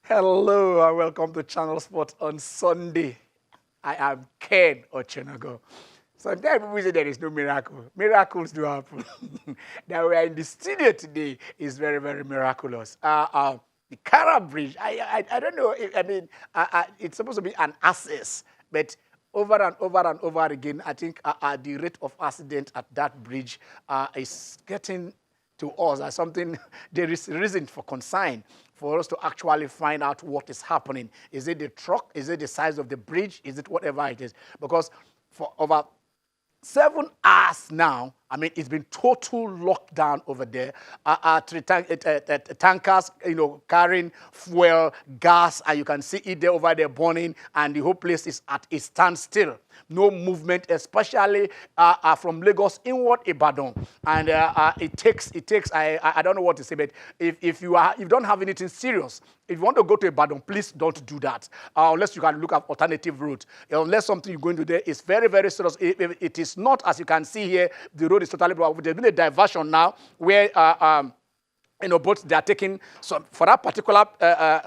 Hello and welcome to Channel Sport on Sunday. I am Ken Ochenago. Sometimes people say there is no miracle. Miracles do happen. That we are in the studio today is very, very miraculous. The Kara Bridge, I don't know. It's supposed to be an access, but over and over and over again, I think the rate of accident at that bridge is getting to us as something, there is reason for concern for us to actually find out what is happening. Is it the truck? Is it the size of the bridge? Is it whatever it is? Because for over 7 hours now, it's been total lockdown over there. Tankers, carrying fuel, gas, and you can see it there over there burning, and the whole place is at a standstill. No movement, especially from Lagos inward Ibadan. And it takes. I don't know what to say, but if you don't have anything serious, if you want to go to Ibadan, please don't do that unless you can look at alternative route. Unless something you're going to do is very, very serious. It is not, as you can see here, the road is totally blocked. There's been a diversion now where boats they are taking for that particular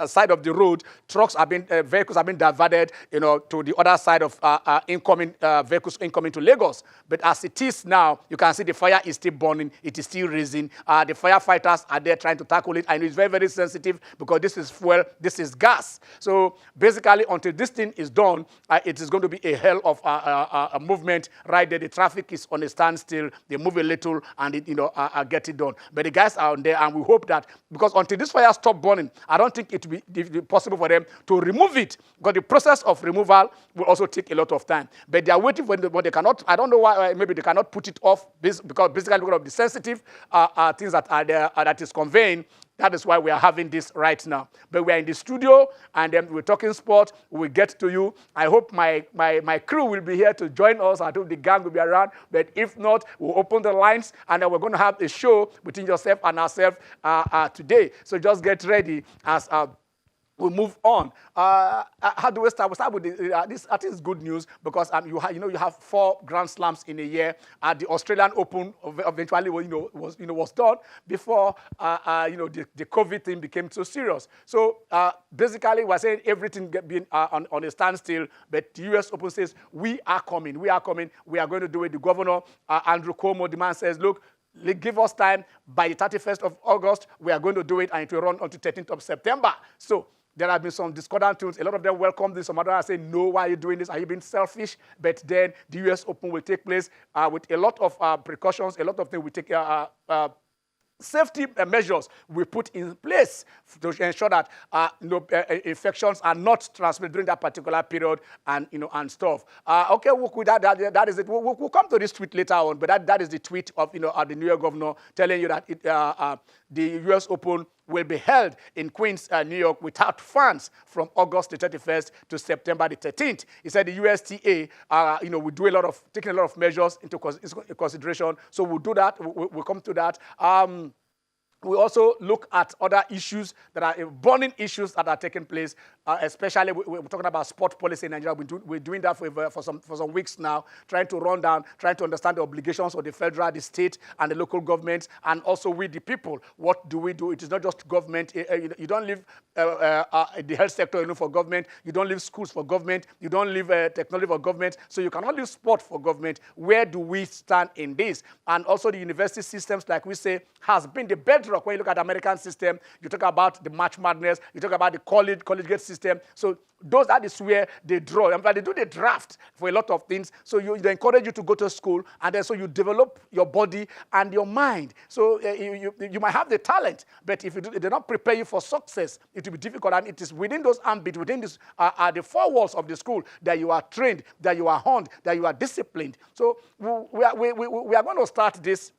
side of the road. Trucks have been vehicles have been diverted, to the other side of incoming vehicles incoming to Lagos. But as it is now, you can see the fire is still burning. It is still raising. The firefighters are there trying to tackle it, and it's very, very sensitive because this is fuel, this is gas. So basically, until this thing is done, it is going to be a hell of a movement right there. The traffic is on a standstill. They move a little, and get it done. But the guys are on there, and we hope that, because until this fire stops burning, I don't think it will be possible for them to remove it, because the process of removal will also take a lot of time. But they are waiting for it, but they cannot. I don't know why. Maybe they cannot put it off because basically because of the sensitive things that are there that is conveying. That is why we are having this right now. But we are in the studio, and then we're talking sport. We'll get to you. I hope my crew will be here to join us. I hope the gang will be around. But if not, we'll open the lines, and then we're going to have a show between yourself and ourselves today. So just get ready as we move on. How do we start? We start with this. I think it's good news because you have 4 Grand Slams in a year. The Australian Open eventually was done before the COVID thing became so serious. So basically, we're saying everything being on a standstill. But the US Open says we are coming. We are coming. We are going to do it. The governor Andrew Cuomo, the man says, look, give us time. By the 31st of August, we are going to do it, and it will run until 13th of September. So there have been some discordant tunes. A lot of them welcome this. Some others are saying, no, why are you doing this? Are you being selfish? But then the US Open will take place with a lot of precautions, a lot of things we take safety measures we put in place to ensure that infections are not transmitted during that particular period, and and stuff. Okay, that is it. We'll come to this tweet later on, but that is the tweet of the New York governor telling you that the U.S. Open will be held in Queens, New York, without fans from August the 31st to September the 13th. He said the USTA, will do taking a lot of measures into consideration. So we'll do that. We'll come to that. We also look at other issues that are burning issues that are taking place, especially we're talking about sport policy in Nigeria. We're doing that for some weeks now, trying to run down, trying to understand the obligations of the federal, the state, and the local governments, and also we, the people. What do we do? It is not just government. You don't leave the health sector for government. You don't leave schools for government. You don't leave technology for government. So you cannot leave sport for government. Where do we stand in this? And also the university systems, like we say, has been the bedrock. When you look at the American system, you talk about the March Madness, you talk about the collegiate system. So that is where they draw. In fact, they do the draft for a lot of things. So they encourage you to go to school, and then so you develop your body and your mind. So you might have the talent, but if they don't prepare you for success, it will be difficult. And it is within those ambits, within this, the 4 walls of the school, that you are trained, that you are honed, that you are disciplined. So we are going to start this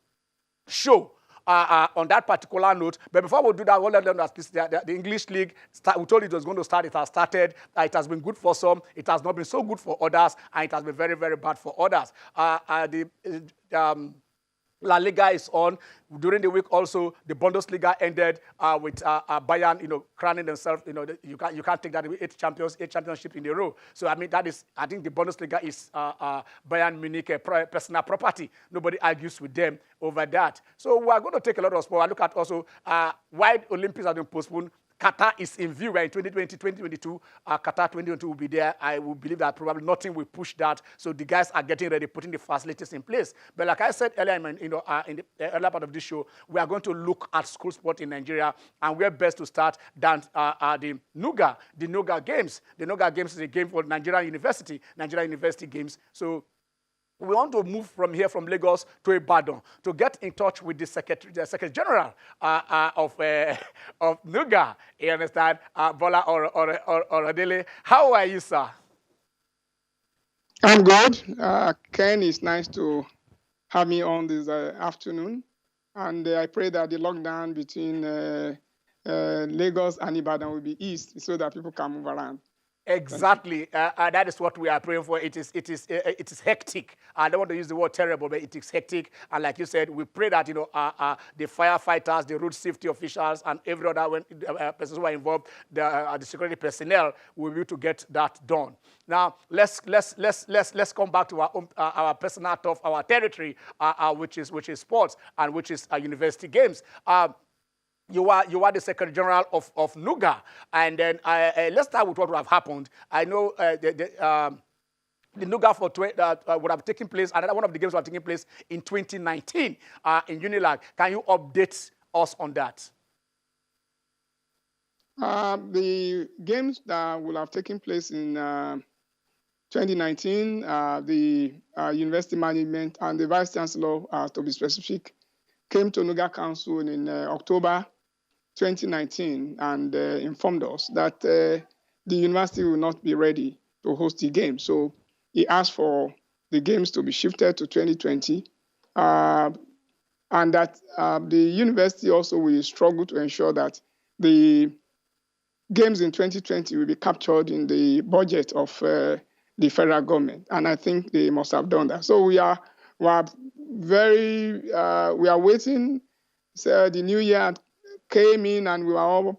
show on that particular note. But before we do that, we'll let them know that the English League, we told you it was going to start. It has started. It has been good for some. It has not been so good for others. And it has been very, very bad for others. La Liga is on. During the week also, the Bundesliga ended with Bayern, crowning themselves. You can't take that away. 8 championships in a row. So I think the Bundesliga is Bayern Munich personal property. Nobody argues with them over that. So we are going to take a lot of sport. I look at also why Olympics have been postponed. Qatar is in view. Right? In 2020, 2022, Qatar 2022 will be there. I will believe that probably nothing will push that. So the guys are getting ready, putting the facilities in place. But like I said earlier, in the earlier part of this show, we are going to look at school sport in Nigeria, and where best to start than the NUGA Games. The NUGA Games is a game for Nigerian University Games. So we want to move from here, from Lagos to Ibadan, to get in touch with the Secretary General of NUGA. You understand? Bola Orodele. How are you, sir? I'm good. Ken, it's nice to have me on this afternoon. And I pray that the lockdown between Lagos and Ibadan will be eased so that people can move around. Exactly. That is what we are praying for. It is hectic. I don't want to use the word terrible, but it is hectic. And like you said, we pray that the firefighters, the road safety officials, and every other persons who are involved, the security personnel, will be able to get that done. Now let's come back to our personal turf, our territory, which is sports and which is university games. You are the Secretary General of NUGA, and then let's start with what would have happened. I know the NUGA would have taken place, another one of the games would have taken place in 2019 in Unilag. Can you update us on that? The games that will have taken place in 2019, the university management and the Vice Chancellor, to be specific, came to NUGA Council in October 2019 and informed us that the university will not be ready to host the games. So he asked for the games to be shifted to 2020, and that the university also will struggle to ensure that the games in 2020 will be captured in the budget of the federal government. And I think they must have done that. So we are waiting. So the new year came in, and we were all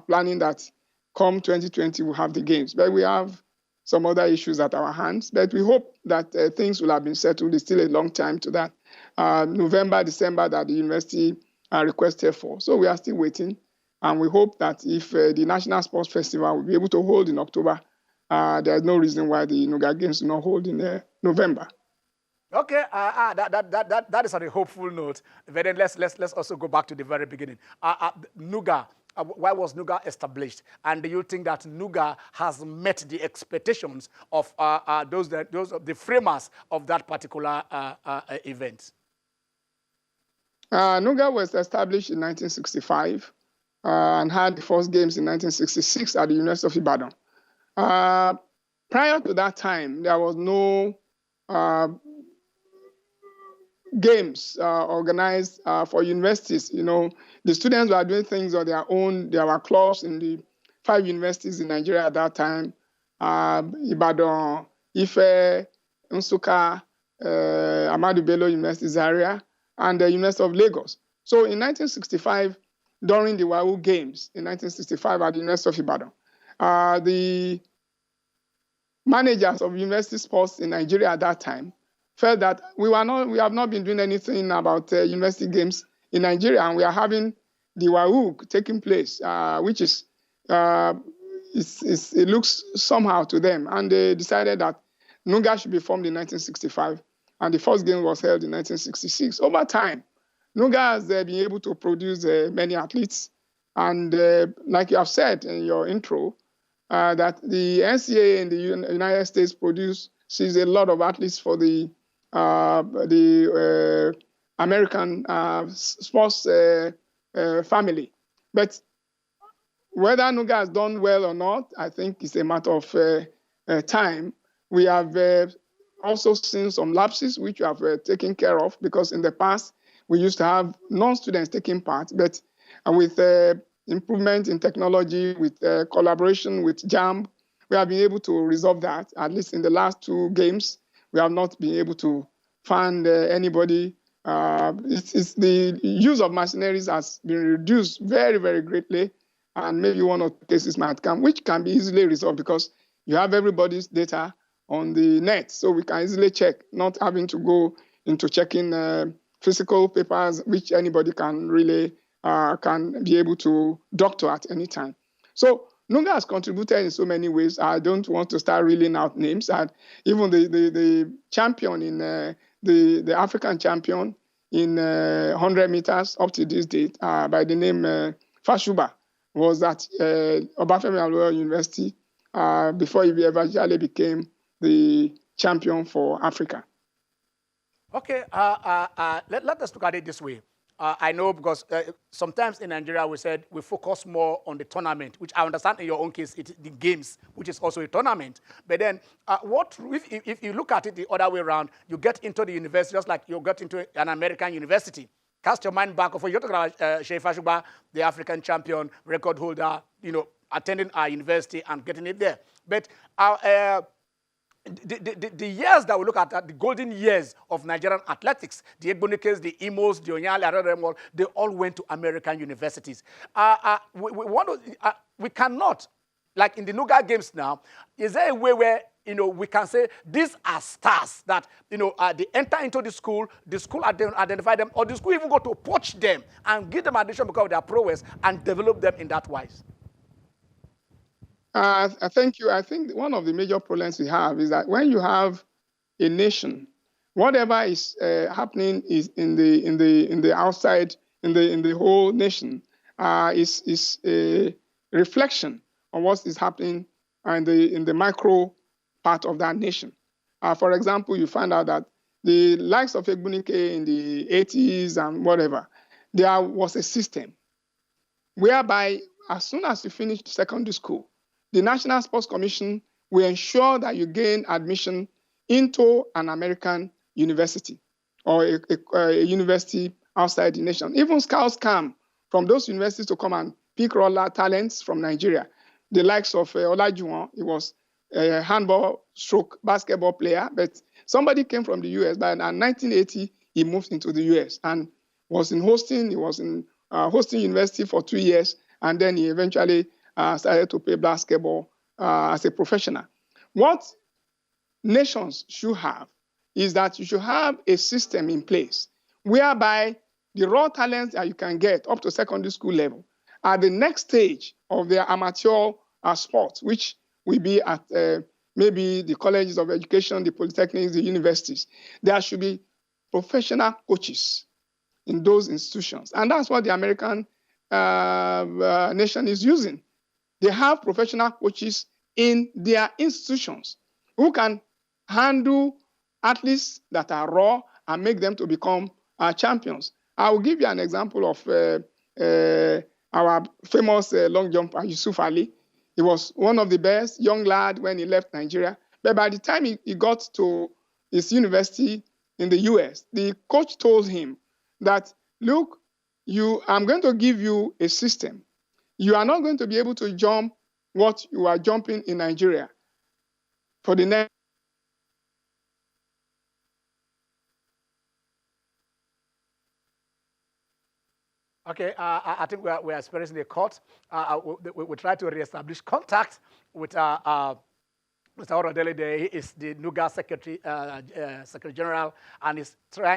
planning that come 2020 we'll have the games. But we have some other issues at our hands. But we hope that things will have been settled. It's still a long time to that. November, December that the university requested for. So we are still waiting. And we hope that if the National Sports Festival will be able to hold in October, there's no reason why the NUGA Games will not hold in November. Okay, that is on a hopeful note. But then let's also go back to the very beginning. NUGA, why was NUGA established? And do you think that NUGA has met the expectations of the framers of that particular event? NUGA was established in 1965 and had the first games in 1966 at the University of Ibadan. Prior to that time, there was no games organized for universities. You know, the students were doing things on their own. There were clubs in the 5 universities in Nigeria at that time: Ibadan, Ife, Nsukka, Ahmadu Bello University Zaria, and the University of Lagos. So in 1965, during the WAU Games in 1965 at the University of Ibadan, the managers of university sports in Nigeria at that time felt that we have not been doing anything about university games in Nigeria, and we are having the WAU taking place, which is it looks somehow to them, and they decided that NUGA should be formed in 1965, and the first game was held in 1966. Over time, NUGA has been able to produce many athletes, and like you have said in your intro, that the NCAA in the United States produces a lot of athletes for the American sports family. But whether NUGA has done well or not, I think it's a matter of time. We have also seen some lapses which we have taken care of, because in the past we used to have non-students taking part, but with improvement in technology, with collaboration with JAMB, we have been able to resolve that. At least in the last 2 games, we have not been able to find anybody. It's the use of mercenaries has been reduced very, very greatly, and maybe 1 or 2 cases might come, which can be easily resolved because you have everybody's data on the net, so we can easily check, not having to go into checking physical papers, which anybody can really can be able to doctor at any time. So NUGA has contributed in so many ways. I don't want to start reeling out names. And even the champion in the African champion in 100 meters up to this date by the name Fashuba was at Obafemi Awolowo University before he eventually became the champion for Africa. Okay, let us look at it this way. I know because sometimes in Nigeria we said we focus more on the tournament, which I understand in your own case, it's the games, which is also a tournament. But then if you look at it the other way around, you get into the university just like you get into an American university. Cast your mind back. You're talking about Shey Fashuba, the African champion, record holder, attending our university and getting it there. But the years that we look at, the golden years of Nigerian athletics, the Egbonikes, the Imos, the Onyala, they all went to American universities. We cannot, like in the NUGA games now, is there a way where we can say these are stars that they enter into the school identify them, or the school even go to poach them and give them addition because of their prowess and develop them in that wise? Thank you. I think one of the major problems we have is that when you have a nation, whatever is happening is in the outside, in the whole nation, is a reflection on what is happening in the micro part of that nation. For example, you find out that the likes of Egbunike in the 80s and whatever, there was a system whereby as soon as you finish secondary school, the National Sports Commission will ensure that you gain admission into an American university or a university outside the nation. Even scouts come from those universities to come and pick raw talents from Nigeria. The likes of Olajuwon, he was a handball stroke basketball player, but somebody came from the US. But in 1980, he moved into the US and was in Houston. He was in Houston University for 2 years, and then he eventually started to play basketball as a professional. What nations should have is that you should have a system in place whereby the raw talents that you can get up to secondary school level at the next stage of their amateur sports, which will be at maybe the colleges of education, the polytechnics, the universities. There should be professional coaches in those institutions. And that's what the American nation is using. They have professional coaches in their institutions who can handle athletes that are raw and make them to become champions. I will give you an example of our famous long jumper, Yusuf Ali. He was one of the best young lad when he left Nigeria. But by the time he got to his university in the US, the coach told him that, look, I'm going to give you a system. You are not going to be able to jump what you are jumping in Nigeria for the next. Okay, I think we're experiencing a cut. We try to reestablish contact with Mr. Orodele. He is the NUGA Secretary General, and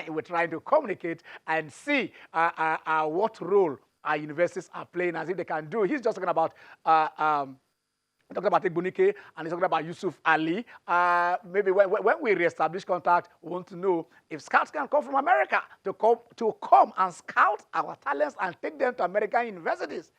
we're trying to communicate and see what role our universities are playing, as if they can do. He's just talking about Egbunike, and he's talking about Yusuf Ali. Maybe when we reestablish contact, we want to know if scouts can come from America to come and scout our talents and take them to American universities.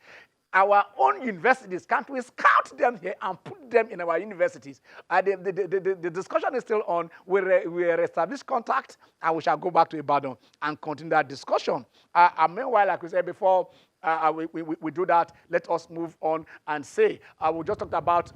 Our own universities, can't we scout them here and put them in our universities? The discussion is still on. We reestablish contact, and we shall go back to Ibadan and continue that discussion. Meanwhile, like we said before, we do that. Let us move on and say we just talked about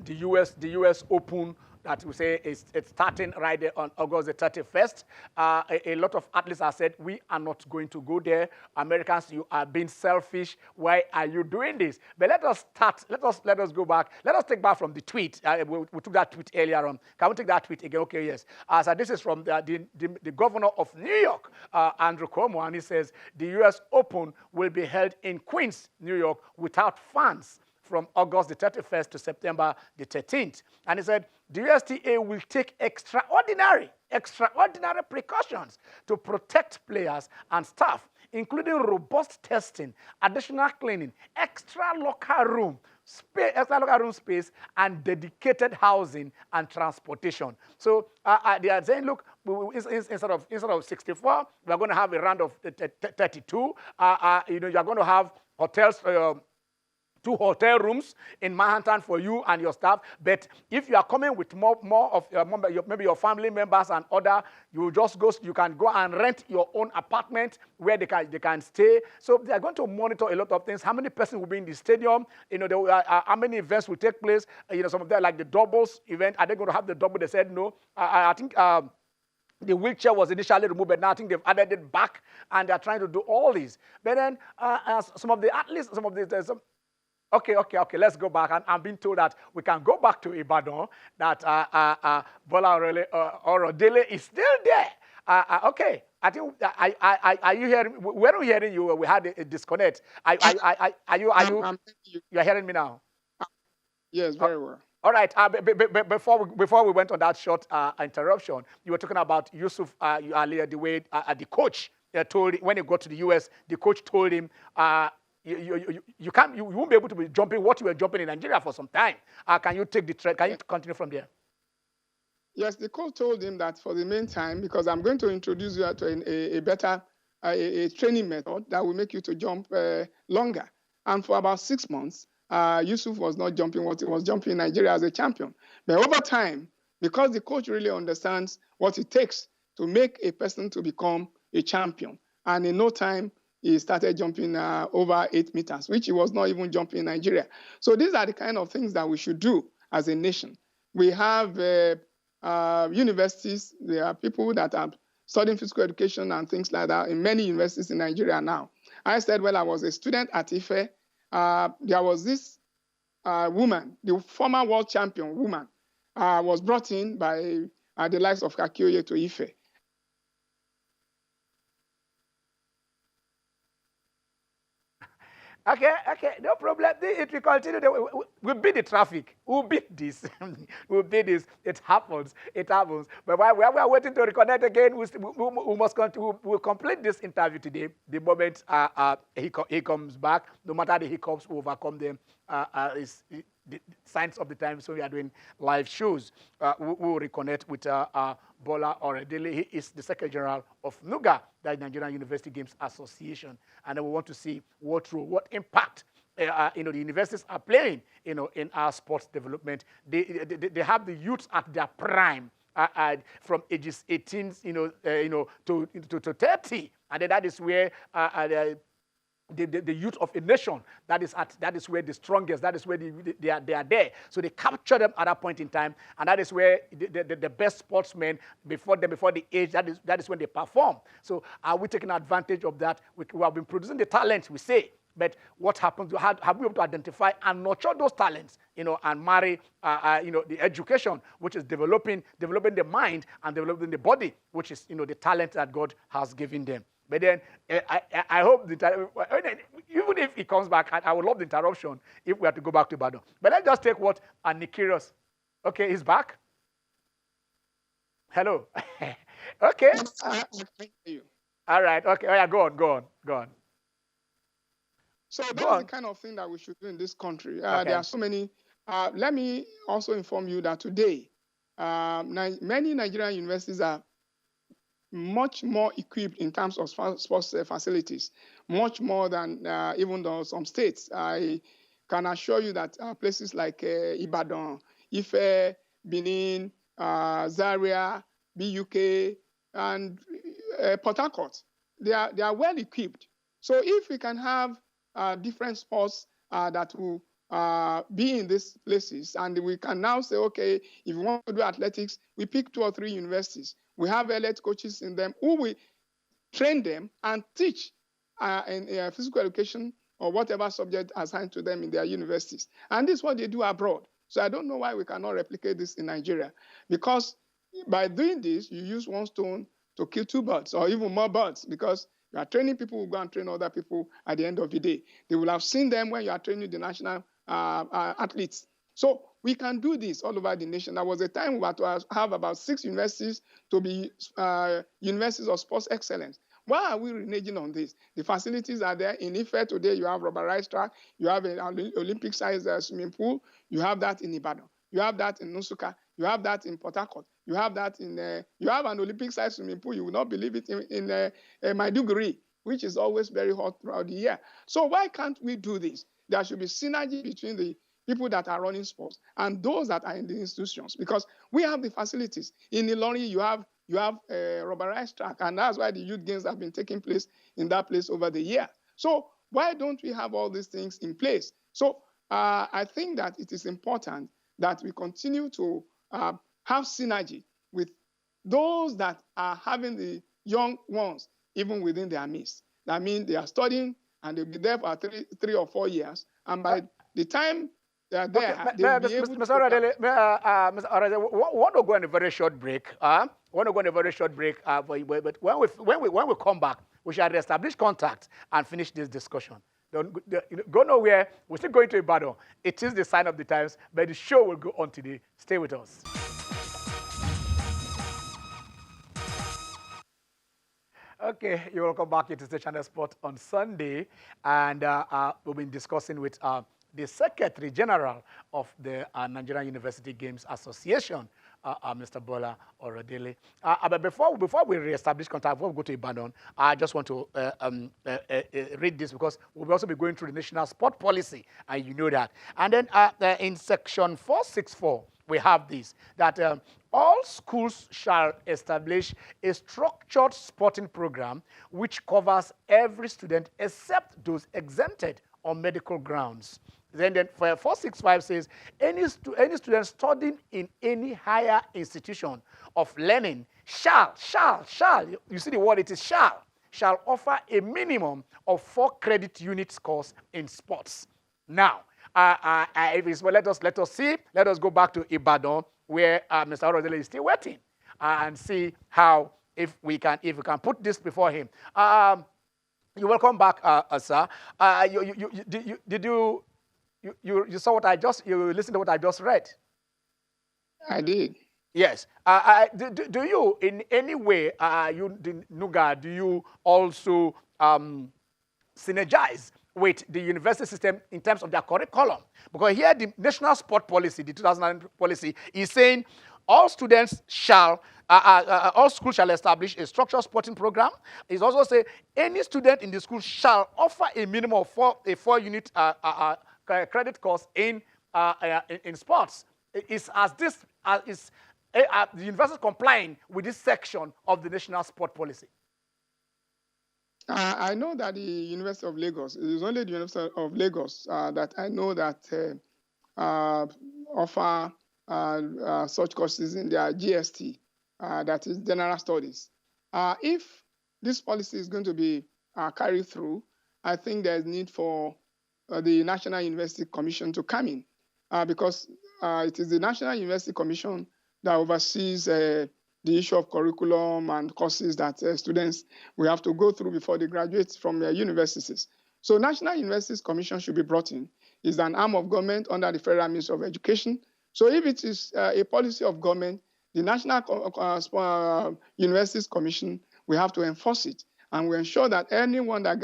the U.S. Open that we say it's starting right there on August the 31st. A lot of athletes have said, we are not going to go there. Americans, you are being selfish. Why are you doing this? But let us start. Let us go back. Let us take back from the tweet. We took that tweet earlier on. Can we take that tweet again? Okay, yes. So this is from the governor of New York, Andrew Cuomo, and he says, the U.S. Open will be held in Queens, New York, without fans from August the 31st to September the 13th. And he said, the USTA will take extraordinary precautions to protect players and staff. including robust testing, additional cleaning, extra locker room space, and dedicated housing and transportation. So they are saying, look, instead of 64, we are going to have a round of 32. You know, you are going to have hotels. 2 hotel rooms in Manhattan for you and your staff. But if you are coming with more of maybe your family members and other, you can go and rent your own apartment where they can stay. So they are going to monitor a lot of things. How many persons will be in the stadium? You know, how many events will take place? You know, some of them like the doubles event. Are they going to have the double? They said no. I think. The wheelchair was initially removed, but now I think they've added it back, and they're trying to do all these. But then some of the athletes, Okay, let's go back. And I'm being told that we can go back to Ibadan, that Bola Orodele is still there. Okay, I think, are you hearing, we're not hearing you, we had a disconnect. You are hearing me now? Yes, very well. All right, before we went on that short interruption, you were talking about Yusuf earlier, the way the coach told him, when he got to the US, the coach told him, you won't be able to be jumping what you were jumping in Nigeria for some time. Can you take the trend? Can you continue from there? Yes, the coach told him that for the meantime, because I'm going to introduce you to a better training method that will make you to jump longer. And for about 6 months, Yusuf was not jumping what he was jumping in Nigeria as a champion. But over time, because the coach really understands what it takes to make a person to become a champion, and in no time, he started jumping over 8 meters, which he was not even jumping in Nigeria. So these are the kind of things that we should do as a nation. We have universities. There are people that are studying physical education and things like that in many universities in Nigeria now. I said, when I was a student at Ife, there was this woman, the former world champion woman, was brought in by the likes of Kakioye to Ife. Okay, no problem. It will continue. We'll beat the traffic. We'll beat this. We'll beat this. It happens. But while we are waiting to reconnect again, we must continue. We'll complete this interview today. The moment he comes back, no matter the hiccups, we overcome them. Is the signs of the time. So we are doing live shows. We will reconnect with Bola Oredele. He is the Secretary General of NUGA, the Nigerian University Games Association, and we want to see what role, what impact the universities are playing, in our sports development. They have the youths at their prime. From ages 18, to 30, and then that is where the youth of a nation, that is where the strongest, that is where they are there. So they capture them at that point in time, and that is where the best sportsmen before the age, that is when they perform. So are we taking advantage of that? We have been producing the talents, we say, but what happens? Have we been able to identify and nurture those talents, and marry, the education, which is developing the mind and developing the body, which is, the talent that God has given them. But then I hope even if he comes back, I would love the interruption if we have to go back to Ibadan. But let's just take what Nikirios. Okay, he's back. Hello. Okay. Thank you. All right. Okay. Oh, yeah, go on. So that's the kind of thing that we should do in this country. Okay. There are so many. Let me also inform you that today, many Nigerian universities are much more equipped in terms of sports facilities, much more than even though some states. I can assure you that places like Ibadan, Ife, Benin, Zaria, BUK, and Port Harcourt, they are well equipped. So if we can have different sports that will be in these places, and we can now say, okay, if we want to do athletics, we pick 2 or 3 universities. We have elite coaches in them who will train them and teach in physical education or whatever subject assigned to them in their universities. And this is what they do abroad. So I don't know why we cannot replicate this in Nigeria. Because by doing this, you use one stone to kill 2 birds or even more birds, because you are training people who go and train other people at the end of the day. They will have seen them when you are training the national athletes. So we can do this all over the nation. There was a time we had to have about 6 universities to be universities of sports excellence. Why are we reneging on this? The facilities are there. In Ife today, you have rubberized track, you have an Olympic-sized swimming pool, you have that in Ibadan, you have that in Nusuka, you have that in Port Harcourt, you have that in, you have an Olympic-sized swimming pool, you will not believe it, in Maiduguri, which is always very hot throughout the year. So why can't we do this? There should be synergy between the people that are running sports and those that are in the institutions, because we have the facilities. In Ilori, you have a rubberized track, and that's why the youth games have been taking place in that place over the year. So why don't we have all these things in place? So I think that it is important that we continue to have synergy with those that are having the young ones even within their midst. That means they are studying and they'll be there for 3 or 4 years, and by the time they are there, okay, they'll be able Mr. to... Mr. Oradele, we want to go on a very short break. We want to go on a very short break. But when we come back, we shall establish contact and finish this discussion. Don't go nowhere. We're still going to Ibadan. It is the sign of the times, but the show will go on today. Stay with us. Okay, you're welcome back to the Channel Sport on Sunday, and we've been discussing with the Secretary General of the Nigerian University Games Association, Mr. Bola Oradele. But before we reestablish contact, before we go to Ibadan, I just want to read this, because we'll also be going through the national sport policy, and you know that. And then in section 464, we have this, that all schools shall establish a structured sporting program which covers every student except those exempted on medical grounds. Then 465 says, any student studying in any higher institution of learning shall, you see the word, it is shall offer a minimum of 4 credit units course in sports. Now, let us see. Let us go back to Ibadan, where Mr. Orodele is still waiting, and see how if we can put this before him. You're welcome back, sir. You saw what you listened to what I just read? I did. Yes. Do you in any way, the NUGA, do you also synergize with the university system in terms of their curriculum? Because here the national sport policy, the 2009 policy, is saying all students shall, all schools shall establish a structured sporting program. It's also say any student in the school shall offer a minimum of 4 unit credit course in sports. Is the university complying with this section of the national sport policy? I know that the University of Lagos, it is only the University of Lagos that I know that offer such courses in their GST, that is General Studies. If this policy is going to be carried through, I think there's need for the National University Commission to come in, because it is the National University Commission that oversees the issue of curriculum and courses that students will have to go through before they graduate from their universities. So National Universities Commission should be brought in. It's an arm of government under the Federal Ministry of Education. So if it is a policy of government, the National Universities Commission will have to enforce it. And we ensure that anyone that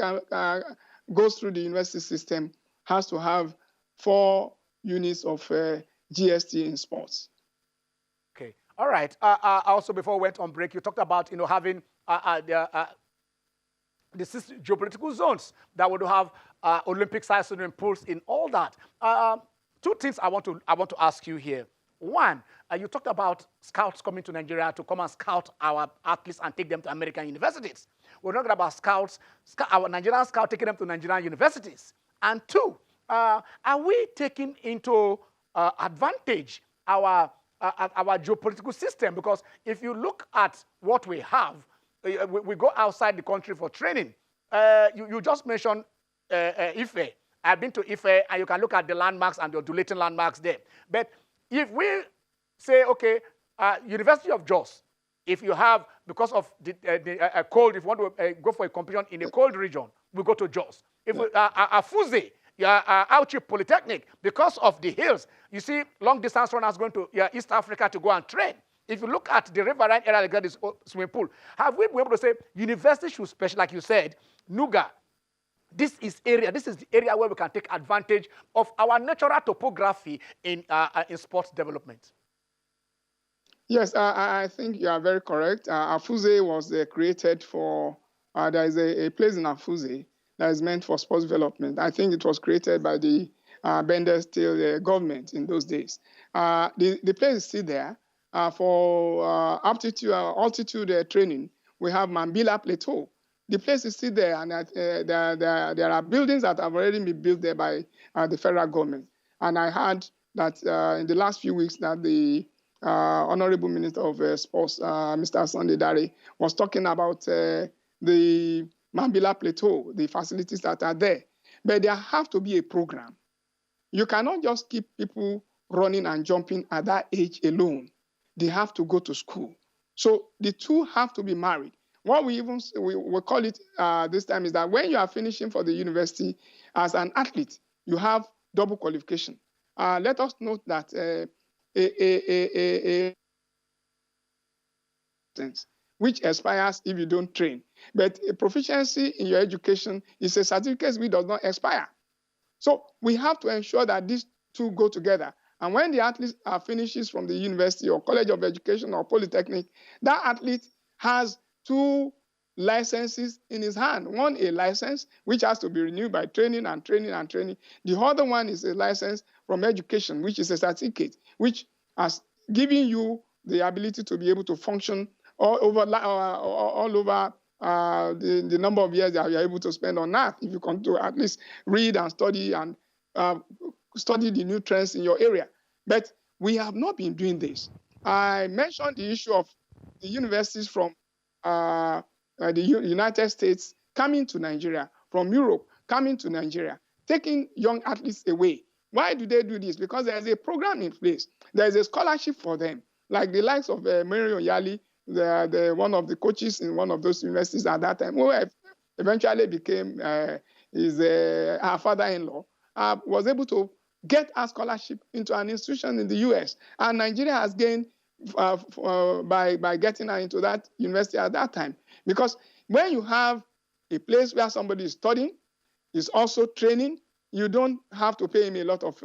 goes through the university system has to have 4 units of GST in sports. Okay. All right. Also, before we went on break, you talked about having the 6 geopolitical zones that would have Olympic-sized swimming pools in all that. 2 things I want to ask you here. One, you talked about scouts coming to Nigeria to come and scout our athletes and take them to American universities. We're talking about scouts, our Nigerian scouts taking them to Nigerian universities. And 2, are we taking into advantage our geopolitical system? Because if you look at what we have, we go outside the country for training. You just mentioned Ife. I've been to Ife, and you can look at the landmarks and the undulating landmarks there. But if we say, okay, University of Jos, if you have, because of the cold, if you want to go for a competition in a cold region, we go to Jos. If we Afuze, Auchi Polytechnic, because of the hills, you see long distance runners going to East Africa to go and train. If you look at the riverine area like that is swimming pool, have we been able to say university should special, like you said, NUGA, this is the area where we can take advantage of our natural topography in sports development? Yes, I think you are very correct. Afuze was created for, there is a place in Afuze that is meant for sports development. I think it was created by the Bender Steel government in those days. The place is still there. For altitude training, we have Mambila Plateau. The place is still there, and there are buildings that have already been built there by the federal government. And I heard that in the last few weeks that the Honorable Minister of Sports, Mr. Sunday Dare, was talking about the Mambila Plateau, the facilities that are there. But there have to be a program. You cannot just keep people running and jumping at that age alone. They have to go to school. So the two have to be married. What we call it this time is that when you are finishing for the university as an athlete, you have double qualification. Let us note that which expires if you don't train. But a proficiency in your education is a certificate which does not expire. So we have to ensure that these two go together. And when the athlete finishes from the university or college of education or polytechnic, that athlete has two licenses in his hand. One, a license, which has to be renewed by training and training and training. The other one is a license from education, which is a certificate, which has given you the ability to be able to function all over the number of years that you're able to spend on earth, if you can to at least read and study and study the new trends in your area. But we have not been doing this. I mentioned the issue of the universities from the United States coming to Nigeria, from Europe coming to Nigeria, taking young athletes away. Why do they do this? Because there's a program in place. There's a scholarship for them, like the likes of Mary Oyali, one of the coaches in one of those universities at that time, who eventually became her father-in-law, was able to get a scholarship into an institution in the US. And Nigeria has gained by getting her into that university at that time. Because when you have a place where somebody is studying, is also training, you don't have to pay him a lot of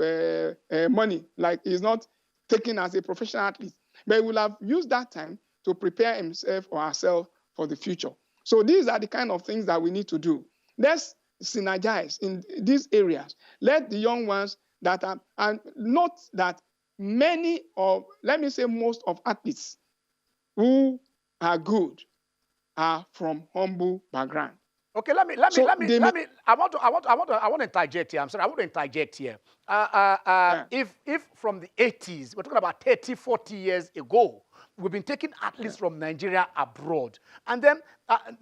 money, like he's not taken as a professional athlete. But he will have used that time to prepare himself or herself for the future. So these are the kind of things that we need to do. Let's synergize in these areas. Let the young ones that are, and note that many of, let me say most of athletes who are good are from humble background. Okay, let me. I want to interject here. I'm sorry, I want to interject here. Yeah. If from the 80s, we're talking about 30, 40 years ago, we've been taking athletes from Nigeria abroad. And then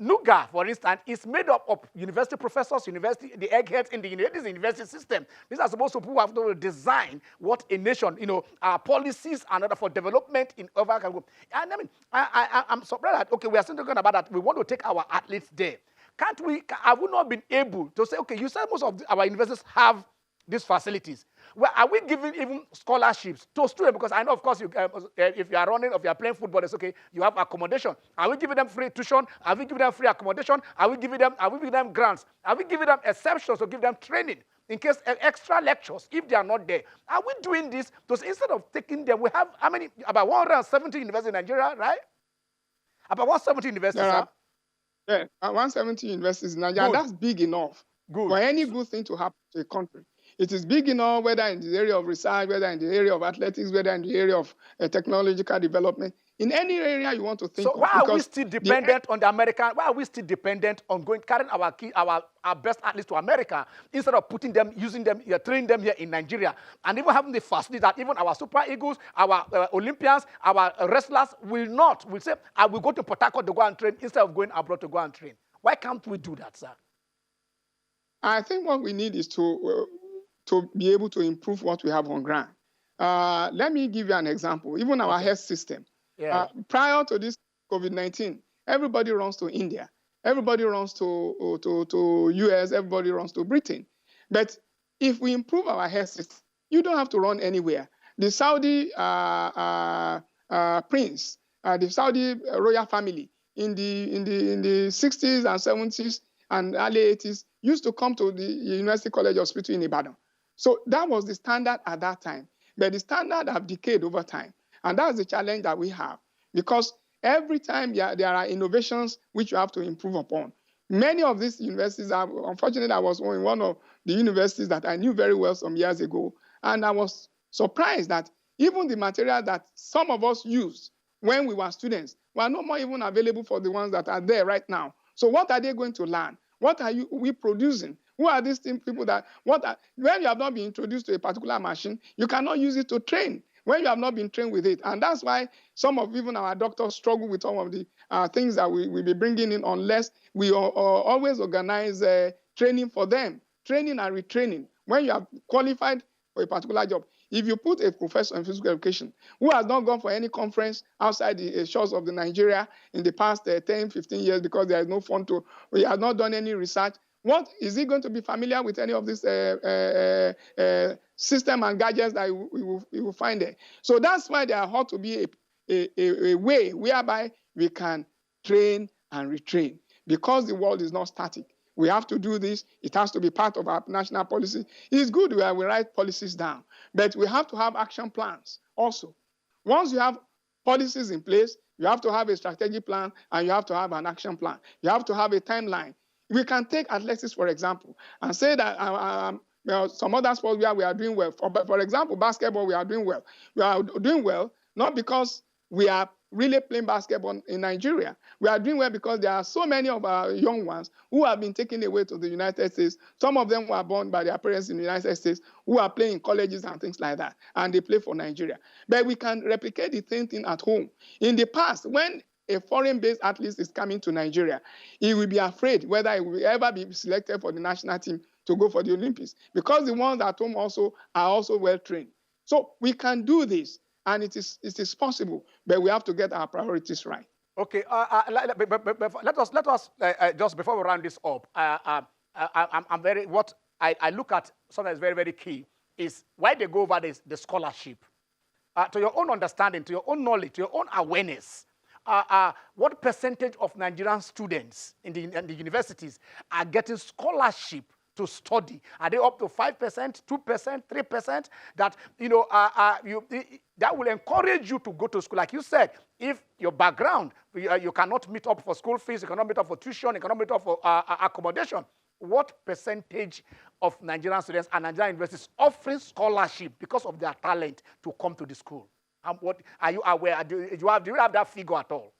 NUGA, for instance, is made up of university professors, the eggheads in the university system. These are supposed to people who have to design what a nation, policies and other for development in other countries. And I mean, I'm surprised that, okay, we are still talking about that. We want to take our athletes there. Can't we, have we not been able to say, okay, you said most of our universities have these facilities. Well, are we giving even scholarships to students? Because I know, of course, if you are running, if you are playing football, it's okay, you have accommodation. Are we giving them free tuition? Are we giving them free accommodation? Are we giving them grants? Are we giving them exceptions to give them training in case extra lectures if they are not there? Are we doing this? Because instead of taking them, we have how many? About 170 universities in Nigeria, right? About 170 universities, sir? Yeah, 170 universities in Nigeria. That's big enough for any good thing to happen to a country. It is big enough, whether in the area of research, whether in the area of athletics, whether in the area of technological development, in any area you want to think of. So why are we still dependent on the American? Why are we still dependent on carrying our best athletes to America instead of putting them, using them, training them here in Nigeria, and even having the facility that even our Super Eagles, our Olympians, our wrestlers will say, I will go to Port Harcourt to go and train instead of going abroad to go and train. Why can't we do that, sir? I think what we need is to be able to improve what we have on ground. Let me give you an example. Even our health system. Yeah. Prior to this COVID-19, everybody runs to India. Everybody runs to US. Everybody runs to Britain. But if we improve our health system, you don't have to run anywhere. The Saudi prince, the Saudi royal family in the 60s and 70s and early 80s used to come to the University College Hospital in Ibadan. So that was the standard at that time. But the standard have decayed over time. And that's the challenge that we have. Because every time there are innovations which you have to improve upon. Many of these universities are, unfortunately, I was in one of the universities that I knew very well some years ago. And I was surprised that even the material that some of us used when we were students were no more even available for the ones that are there right now. So what are they going to learn? What are we producing? Who are these people that, when you have not been introduced to a particular machine, you cannot use it to train when you have not been trained with it. And that's why some of even our doctors struggle with some of the things that we be bringing in unless we always organize training for them, training and retraining. When you are qualified for a particular job, if you put a professor in physical education who has not gone for any conference outside the shores of the Nigeria in the past 10, 15 years because there is no fund to, he has not done any research, what is he going to be familiar with any of these system and gadgets that we will find there? So that's why there ought to be a way whereby we can train and retrain, because the world is not static. We have to do this. It has to be part of our national policy. It's good where we write policies down, but we have to have action plans also. Once you have policies in place, you have to have a strategic plan and you have to have an action plan. You have to have a timeline. We can take athletics, for example, and say that some other sports where we are doing well. For example, basketball, we are doing well. We are doing well not because we are really playing basketball in Nigeria. We are doing well because there are so many of our young ones who have been taken away to the United States. Some of them were born by their parents in the United States who are playing in colleges and things like that, and they play for Nigeria. But we can replicate the same thing at home. In the past, when a foreign-based athlete is coming to Nigeria, he will be afraid whether he will ever be selected for the national team to go for the Olympics, because the ones at home also are also well-trained. So we can do this. And it is possible, but we have to get our priorities right. Okay, let us just before we round this up, what I look at something that's very, very key is why they go over the scholarship. To your own understanding, to your own knowledge, to your own awareness, what percentage of Nigerian students in the universities are getting scholarship to study? Are they up to 5%, 2%, 3%? That, that will encourage you to go to school. Like you said, if your background, you cannot meet up for school fees, you cannot meet up for tuition, you cannot meet up for accommodation, what percentage of Nigerian students and Nigerian universities offering scholarship because of their talent to come to the school? What are you aware? Do you have that figure at all?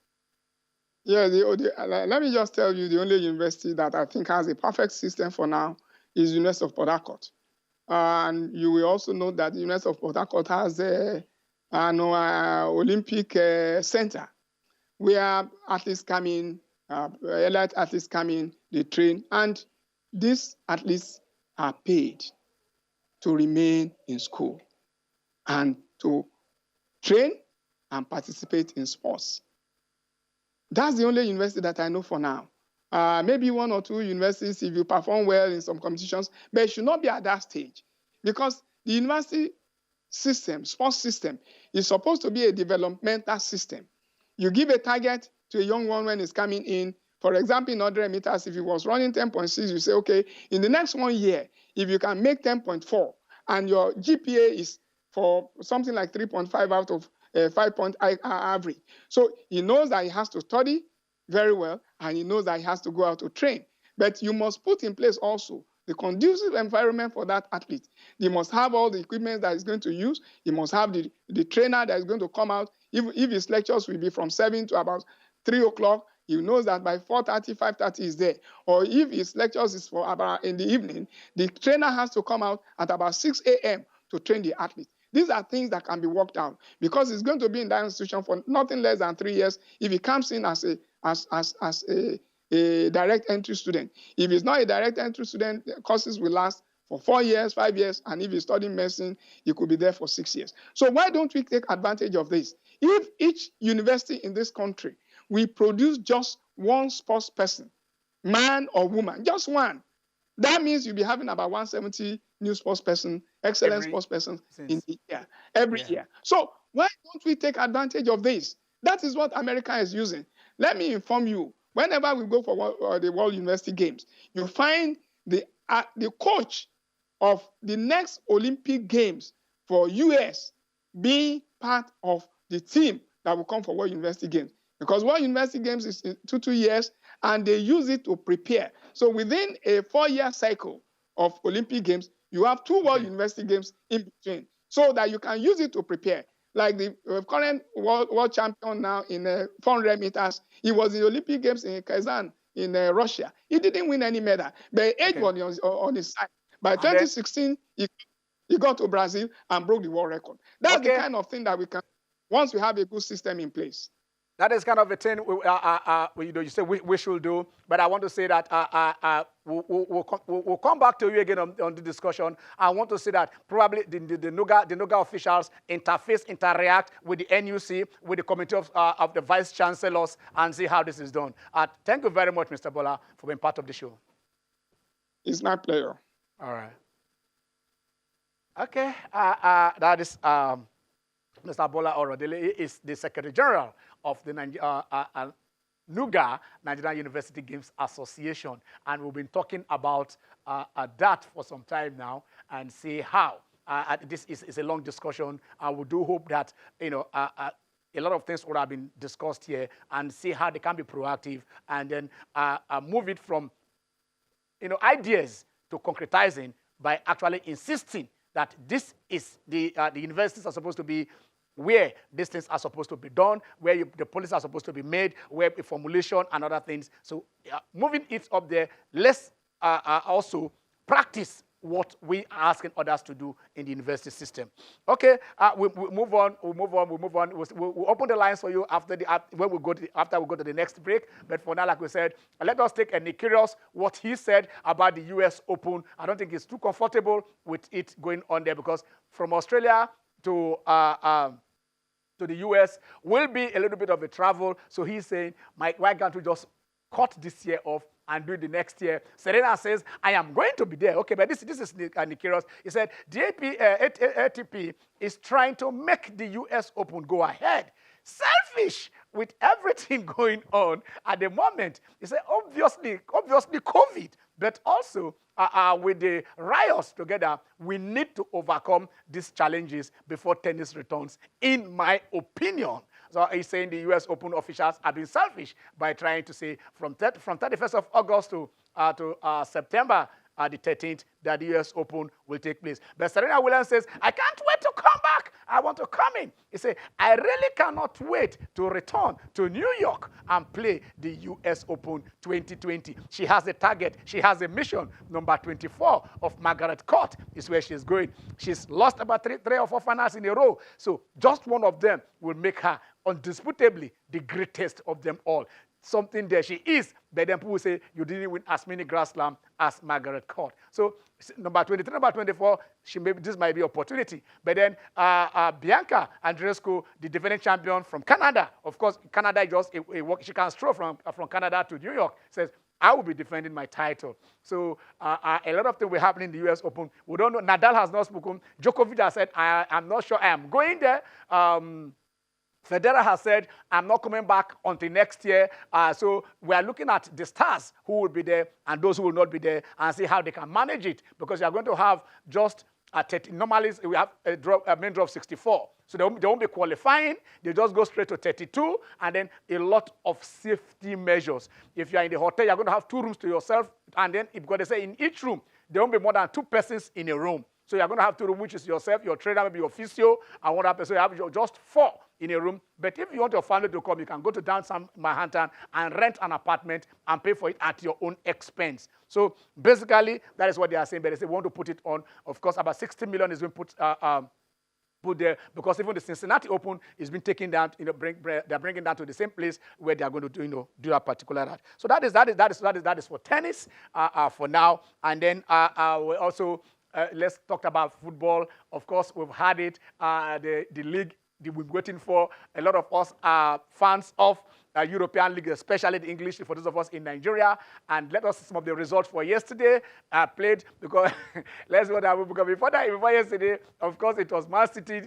Yeah, let me just tell you, the only university that I think has a perfect system for now is University of Port Harcourt. And you will also know that the University of Port Harcourt has an Olympic center where athletes come in, elite athletes come in, they train, and these athletes are paid to remain in school and to train and participate in sports. That's the only university that I know for now. Maybe one or two universities if you perform well in some competitions, but it should not be at that stage, because the university system, sports system, is supposed to be a developmental system. You give a target to a young one when it's coming in. For example, in 100 meters, if he was running 10.6, you say, okay, in the next 1 year, if you can make 10.4 and your GPA is for something like 3.5 out of 5-point average. So he knows that he has to study very well, and he knows that he has to go out to train. But you must put in place also the conducive environment for that athlete. He must have all the equipment that he's going to use. He must have the trainer that is going to come out. If his lectures will be from 7 to about 3 o'clock, he knows that by 4:30, 5:30 is there. Or if his lectures is for about in the evening, the trainer has to come out at about 6 a.m. to train the athlete. These are things that can be worked out, because he's going to be in that institution for nothing less than 3 years if he comes in as a direct entry student. If he's not a direct entry student, the courses will last for 4 years, 5 years, and if he's studying medicine, he could be there for 6 years. So why don't we take advantage of this? If each university in this country, we produce just one sports person, man or woman, just one, that means you'll be having about 170 new sports person, excellent sports person in the year, every year. So Why don't we take advantage of this? That is what America is using. Let me inform you, whenever we go for the World University Games, you find the coach of the next Olympic Games for US being part of the team that will come for World University Games. Because World University Games is in 2 years, and they use it to prepare. So within a 4-year cycle of Olympic Games, you have 2 World University Games in between, so that you can use it to prepare. Like the current world champion now in 400 meters, he was in the Olympic Games in Kazan in Russia. He didn't win any medal, but age was on his side. By 2016, he got to Brazil and broke the world record. That's the kind of thing that we can, once we have a good system in place. That is kind of a thing you say we should do, but I want to say that we'll come back to you again on the discussion. I want to say that probably the NUGA officials interact with the NUC, with the committee of the vice chancellors, and see how this is done. Thank you very much, Mr. Bola, for being part of the show. It's my pleasure. All right. Okay. That is Mr. Bola Orodele is the Secretary General of the NUGA, Nigerian University Games Association. And we've been talking about that for some time now and see how. This is a long discussion. We do hope that, a lot of things would have been discussed here and see how they can be proactive and then move it from, ideas to concretizing by actually insisting that this is the universities are supposed to be where these things are supposed to be done, where the policies are supposed to be made, where the formulation and other things. So moving it up there, let's also practice what we are asking others to do in the university system. Okay, we move on. We'll open the lines for you after we go to the next break. But for now, like we said, let us take Nick Kyrgios, what he said about the U.S. Open. I don't think he's too comfortable with it going on there because from Australia to the U.S. will be a little bit of a travel. So he's saying, Mike, why can't we just cut this year off and do it the next year? Serena says, I am going to be there. Okay, but this is Nick Kyrgios. He said, the ATP is trying to make the U.S. Open go ahead. Selfish with everything going on at the moment. He said, obviously COVID, but also with the riots together, we need to overcome these challenges before tennis returns, in my opinion. So he's saying the U.S. Open officials have been selfish by trying to say from 31st of August to September the 13th that the U.S. Open will take place. But Serena Williams says, I can't wait to come back. I want to come in. He said, I really cannot wait to return to New York and play the U.S. Open 2020. She has a target. She has a mission. Number 24 of Margaret Court is where she's going. She's lost about three or four finals in a row. So just one of them will make her undisputably the greatest of them all. Something there she is, but then people say you didn't win as many Grand Slam as Margaret Court. So number 23, number 24, this might be opportunity. But then Bianca Andreescu, the defending champion from Canada, of course, Canada is just a walk. She can stroll from Canada to New York. Says, I will be defending my title. So a lot of things will happen in the U.S. Open. We don't know. Nadal has not spoken. Djokovic has said, I'm not sure I am going there. Federer has said, I'm not coming back until next year. So we are looking at the stars who will be there and those who will not be there and see how they can manage it. Because you are going to have just 30. Normally, we have a main draw of 64. So they won't be qualifying. They just go straight to 32. And then a lot of safety measures. If you are in the hotel, you're going to have 2 rooms to yourself. And then, because they say in each room, there won't be more than 2 persons in a room. So you're going to have 2 rooms, which is yourself, your trainer, maybe your physio, and one other person. You have just 4 in a room. But if you want your family to come, you can go to downtown Manhattan and rent an apartment and pay for it at your own expense. So basically, that is what they are saying. But they say we want to put it on. Of course, about 60 million is being put there because even the Cincinnati Open is being taken down. They're bringing down to the same place where they are going to do a particular that. So that is for tennis for now. And then we also. Let's talk about football. Of course, we've had it. The league we've been waiting for. A lot of us are fans of European League, especially the English, for those of us in Nigeria. And let us see some of the results for yesterday. Played because let's go down because before yesterday, of course, it was Man City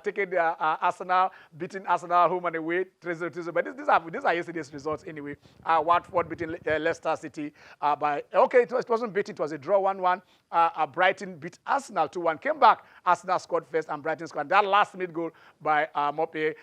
taking Arsenal, beating Arsenal home and away, 3-0. But these are yesterday's results anyway. Watford beating Leicester City it wasn't beaten, it was a draw 1-1. Brighton beat Arsenal 2-1. Came back, Arsenal scored first and Brighton scored. That last-minute goal by Mope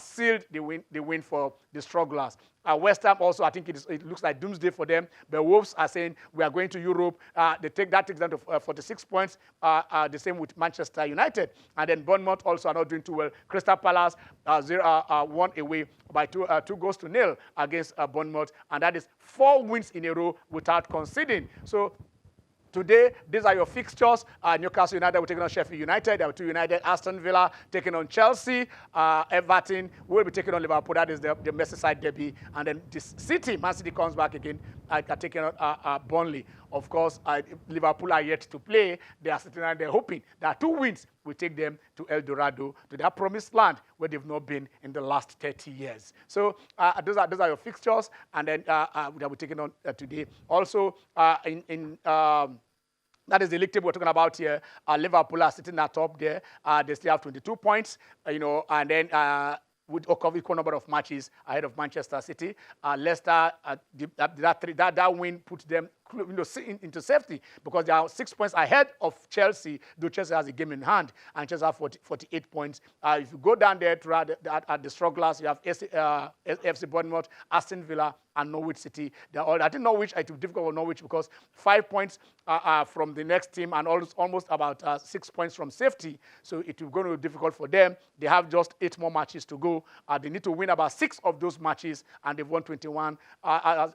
sealed the win for the strugglers. West Ham also, I think it looks like doomsday for them. The Wolves are saying we are going to Europe. That takes them to 46 points. The same with Manchester United. And then Bournemouth also are not doing too well. Crystal Palace won away by 2-0 against Bournemouth. And that is 4 wins in a row without conceding. So today, these are your fixtures. Newcastle United will taking on Sheffield United. There were 2 United. Aston Villa taking on Chelsea. Everton will be taking on Liverpool. That is the Merseyside derby. And then this City, Man City comes back again, taking on Burnley. Of course, Liverpool are yet to play. They are sitting and they're hoping that 2 wins will take them to El Dorado, to their promised land where they've not been in the last 30 years. So those are your fixtures. And then that we're taking on today. Also, that is the league table we're talking about here. Liverpool are sitting at top there. They still have 22 points, and then with a equal number of matches ahead of Manchester City. Leicester, that win puts them into safety because they are 6 points ahead of Chelsea, though Chelsea has a game in hand, and Chelsea have 48 points. If you go down there at the strugglers, you have FC Bournemouth, Aston Villa, and Norwich City. I think Norwich, it will be difficult for Norwich because 5 points from the next team and almost about 6 points from safety. So it will going to be difficult for them. They have just 8 more matches to go. They need to win about 6 of those matches, and they've won 21. They are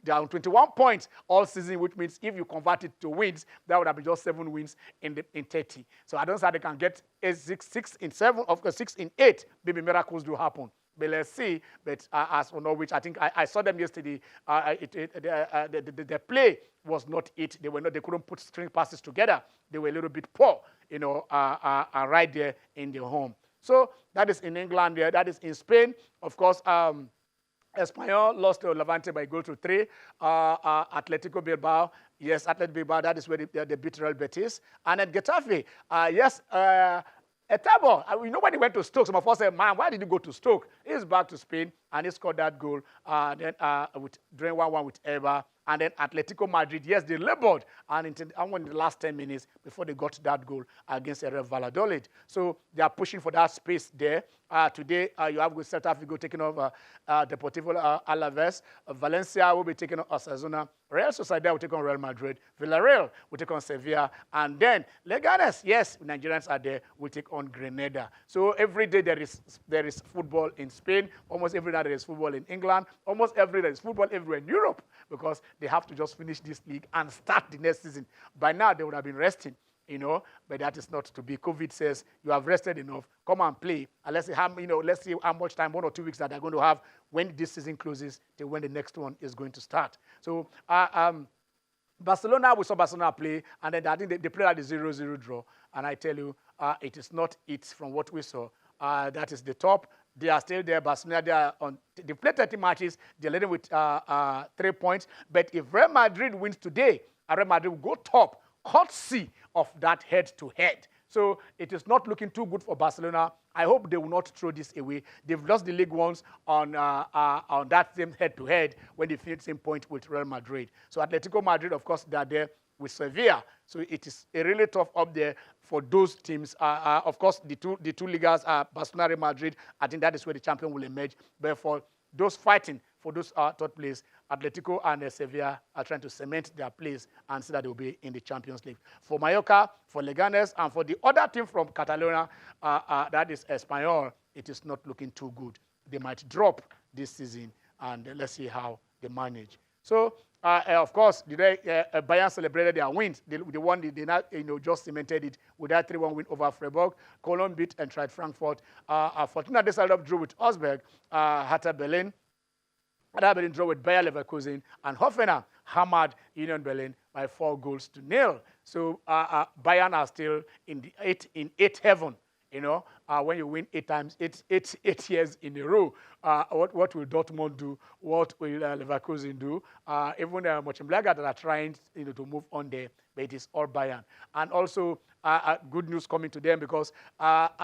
on 21 points all season, which means if you convert it to wins, that would have been just 7 wins in 30. So I don't say they can get 6 in 7, of course 6 in 8. Maybe miracles do happen. But let's see. But as for Norwich, I think I saw them yesterday. The play was not it. They couldn't put string passes together. They were a little bit poor, right there in their home. So that is in England there. That is in Spain. Of course, Espanyol lost to Levante by 3. Atletico Bilbao. Yes, Atletico Bilbao, that is where they beat Real Betis. And then Getafe. Etabo, nobody went to Stoke. Some of us said, man, why did you go to Stoke? He's back to Spain, and he scored that goal. Then during 1-1 with Eibar. And then Atletico Madrid, yes, they labored and in the last 10 minutes before they got that goal against Real Valladolid. So they are pushing for that space there. Today, you have Celta Vigo taking over Deportivo Alaves. Valencia will be taking on Osasuna. Real Sociedad will take on Real Madrid. Villarreal will take on Sevilla. And then Leganes, yes, Nigerians are there, will take on Grenada. So every day there is football in Spain. Almost every day there is football in England. Almost every day there is football everywhere in Europe because they have to just finish this league and start the next season. By now, they would have been resting, but that is not to be. COVID says, you have rested enough, come and play. And let's see how much time, 1 or 2 weeks that they're going to have when this season closes till when the next one is going to start. So, Barcelona, we saw Barcelona play, and then I think they played at the 0-0 draw. And I tell you, it is not it from what we saw. That is the top. They are still there. Barcelona, they played 30 matches. They're leading with 3 points. But if Real Madrid wins today, Real Madrid will go top, courtesy of that head-to-head. So it is not looking too good for Barcelona. I hope they will not throw this away. They've lost the league once on that same head-to-head when they finished same point with Real Madrid. So Atletico Madrid, of course, they are there with Sevilla. So it is a really tough up there for those teams. Of course, the two leaguers are Barcelona, Real Madrid. I think that is where the champion will emerge. But for those fighting for those third place, Atletico and Sevilla are trying to cement their place and see that they will be in the Champions League. For Mallorca, for Leganes, and for the other team from Catalonia, that is Espanyol, it is not looking too good. They might drop this season, and let's see how they manage. So, of course, Bayern celebrated their wins. They won. They not, just cemented it with that 3-1 win over Freiburg. Cologne beat and tried Frankfurt. Fortuna Düsseldorf drew with Augsburg. Hertha Berlin drew with Bayer Leverkusen. And Hoffenheim hammered Union Berlin by 4-0. So Bayern are still in 8th heaven. When you win 8 years in a row, what will Dortmund do? What will Leverkusen do? Even Mönchengladbach that are trying, to move on there, but it is all Bayern. And also, good news coming to them because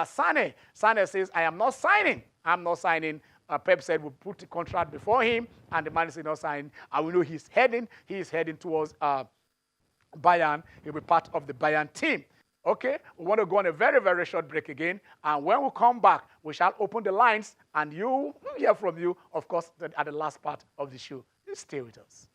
Sane says, I am not signing. I'm not signing. Pep said we'll put the contract before him, and the man is not signing. And we know he is heading towards Bayern. He'll be part of the Bayern team. Okay, we want to go on a very, very short break again. And when we come back, we shall open the lines, and you hear from you, of course, at the last part of the show. Stay with us.